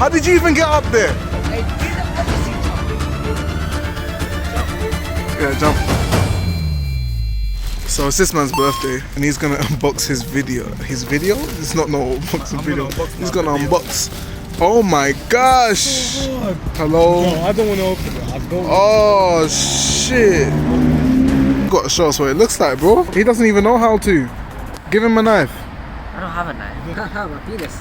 How did you even get up there? Yeah, jump. So it's this man's birthday and he's gonna unbox his video. His video? It's not no unboxing video. He's gonna unbox. Oh my gosh! Hello? No, I don't want to open it. I don't. Oh shit! Got to show us what it looks like, bro. He doesn't even know how to. Give him a knife. I don't have a knife. My penis.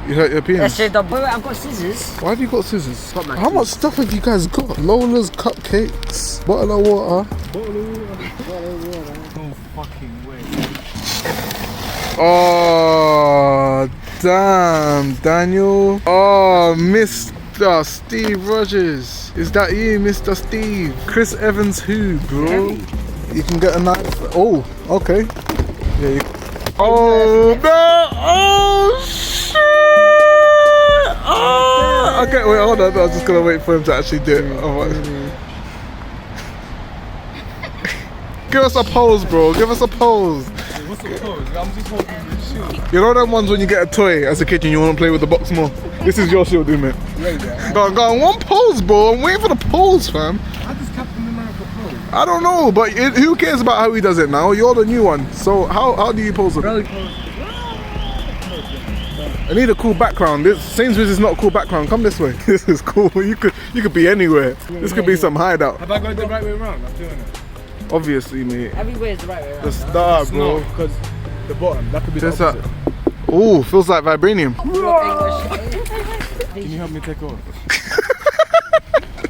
You hurt your penis? Wait, I've got scissors. Why have you got scissors? Got my How much stuff have you guys got? Lola's cupcakes, bottle of water. No fucking way. Oh, damn, Daniel. Oh, Mr. Steve Rogers. Is that you, Mr. Steve? Chris Evans who, bro? You can get a knife. Oh, okay. Yeah, you... Oh, no. Oh, shit. Oh. Okay, wait, hold on. I was just going to wait for him to actually do it. Give us a pose, bro. Give us a pose. What's the pose? I'm just holding this shield. You know them ones when you get a toy as a kid and you want to play with the box more? This is your shield, isn't it? Yeah. Go on, one pose, bro. I'm waiting for the pose, fam. How does Captain America pose? I don't know, but who cares about how he does it now? You're the new one. So how do you pose it? I need a cool background. Sainsbury's is not a cool background. Come this way. This is cool. You could be anywhere. This could be some hideout. Have I got it the right way around? I'm doing it. Obviously, mate. Everywhere is the right way around. The star, bro. No, because the bottom. That could be the Just opposite. Oh, feels like vibranium. Can you help me take off?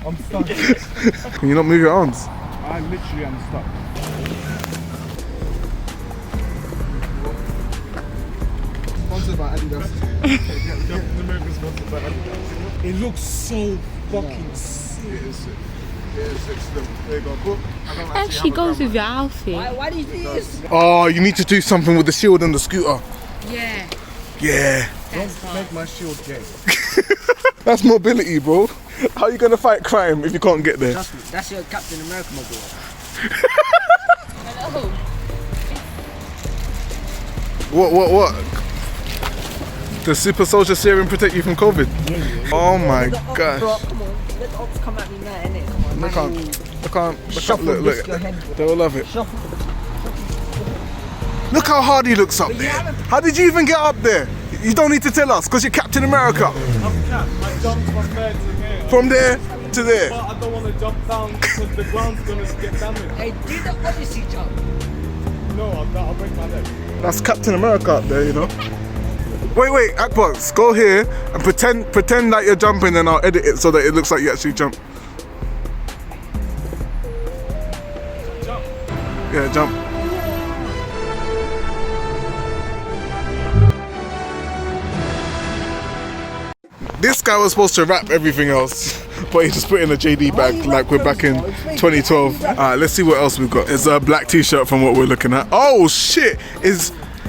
I'm stuck. Can you not move your arms? I literally am stuck. Sponsored by Adidas. Captain America sponsored by Adidas. It looks so fucking sick. It is sick. There you go. Cool. Actually goes with your outfit. Why do you do this? Oh, you need to do something with the shield and the scooter. Yeah. Yeah. Don't make my shield gay. That's mobility, bro. How are you gonna fight crime if you can't get there? Trust me, that's your Captain America mobile. Hello. What? Does Super Soldier Serum protect you from COVID? Yeah. Oh my gosh. Bro, come on. Let the ops come at me now, innit? Come on. Look, Your head, bro. they'll love it. Shuffle. Look how hard he looks up there. How did you even get up there? You don't need to tell us, because you're Captain America. I'm Cap. I jumped from there to here. From there to there. But I don't want to jump down because the ground's going to get damaged. Hey, do the Odyssey jump. No, I'll break my leg. That's Captain America up there, you know. Wait, Akbox, go here and pretend like you're jumping, and I'll edit it so that it looks like you actually jump. Jump. Yeah, jump. This guy was supposed to rap everything else, but he just put in a JD bag like we're back in 2012. Alright, let's see what else we've got. It's a black t-shirt from what we're looking at. Oh shit!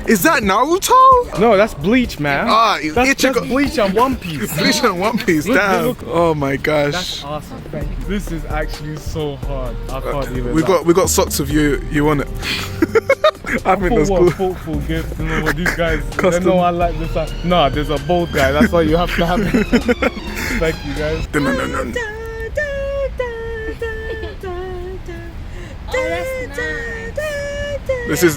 Is that Naruto? No, that's Bleach, man. That's Bleach and One Piece. Bleach and One Piece, damn. Look. Oh my gosh. That's awesome. Thank you. This is actually so hard. I can't even. We got socks of you on it. I think that's cool. Thoughtful gift. You know what these guys? Custom. They know I like this. Nah, there's a bold guy. That's why you have to have it. Thank you, guys.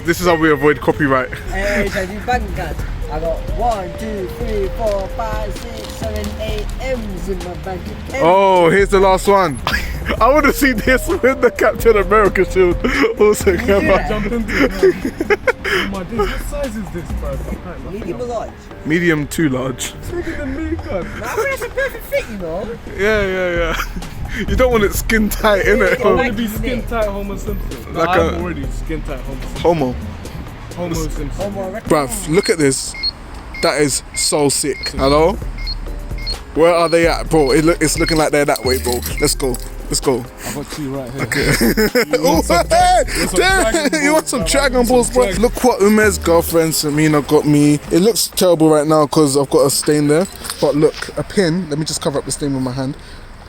This is how we avoid copyright. Hey, I do bank card. I got 1, 2, 3, 4, 5, 6, 7, 8 M's in my bank. Oh, here's the last one. I want to see this with the Captain America shield also come out. Jump into it. What size is this, bro? Medium or large? Medium to large. Bigger than me, cuz. Nah, that's a perfect fit, you know. Yeah. You don't want it skin tight, innit? I want to be skin tight Homer Simpson. Like I'm already skin tight Homer Simpson. Homo Simpson. Bruv, look at this. That is so sick. Hello? Where are they at, bro? It's looking like they're that way, bro. Let's go. I've got two right here. Okay. You want some Dragon Balls, bro? Look what Ume's girlfriend Samina got me. It looks terrible right now because I've got a stain there. But look, a pin. Let me just cover up the stain with my hand.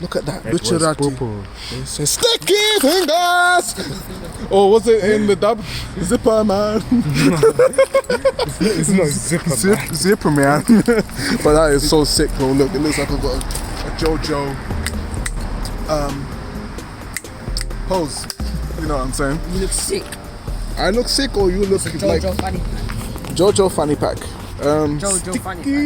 Look at that. It was Bucciarati. purple. It says sticky fingers. Or was it in the dub? Zipper man. It's not zipper. Zipper man. But that is so sick, bro. Look, it looks like I've got a JoJo pose. You know what I'm saying? You look sick. I look sick or you look like Jojo funny. JoJo fanny pack. Jojo funny.